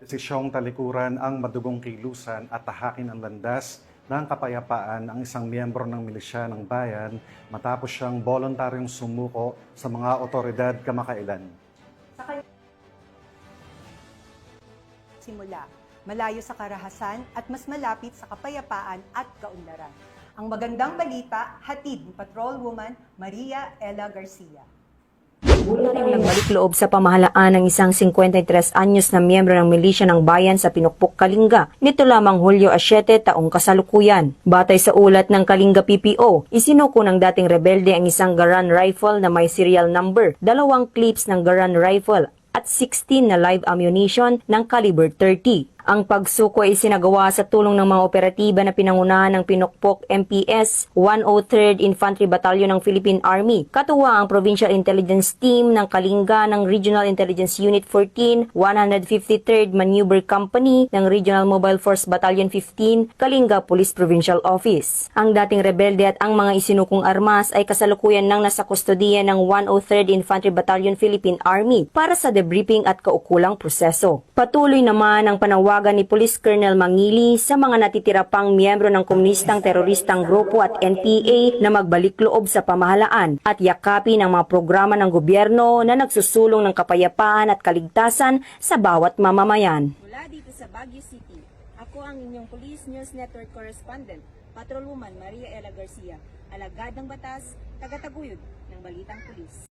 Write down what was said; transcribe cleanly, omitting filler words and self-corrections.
Desisyong talikuran ang madugong kilusan at tahakin ang landas ng kapayapaan ang isang miyembro ng milisya ng bayan matapos siyang voluntaryong sumuko sa mga otoridad kamakailan. Simula, malayo sa karahasan at mas malapit sa kapayapaan at kaunlaran. Ang magandang balita, hatid ni Patrolwoman Maria Ella Garcia. Nagbalik loob sa pamahalaan ng isang 53 anyos na miyembro ng milisya ng bayan sa Pinukpok, Kalinga. Nito lamang Hulyo 7 taong kasalukuyan. Batay sa ulat ng Kalinga PPO, isinuko ng dating rebelde ang isang Garand rifle na may serial number, 2 clips ng Garand rifle at 16 na live ammunition ng caliber 30. Ang pagsuko ay sinagawa sa tulong ng mga operatiba na pinangunahan ng Pinukpok MPS 103rd Infantry Battalion ng Philippine Army. Katuwa ang Provincial Intelligence Team ng Kalinga ng Regional Intelligence Unit 14, 153rd Maneuver Company ng Regional Mobile Force Battalion 15, Kalinga Police Provincial Office. Ang dating rebelde at ang mga isinukong armas ay kasalukuyan nang nasa kustodiya ng 103rd Infantry Battalion Philippine Army para sa debriefing at kaukulang proseso. Patuloy naman ang panawagan ni Police Colonel Mangili sa mga natitira pang miyembro ng komunistang teroristang grupo at NPA na magbalik loob sa pamahalaan at yakapin ang mga programa ng gobyerno na nagsusulong ng kapayapaan at kaligtasan sa bawat mamamayan. Mula dito sa Baguio City, ako ang inyong Police News Network Correspondent, Patrolwoman Maria Ella Garcia, alagad ng batas, tagataguyod ng Balitang Pulis.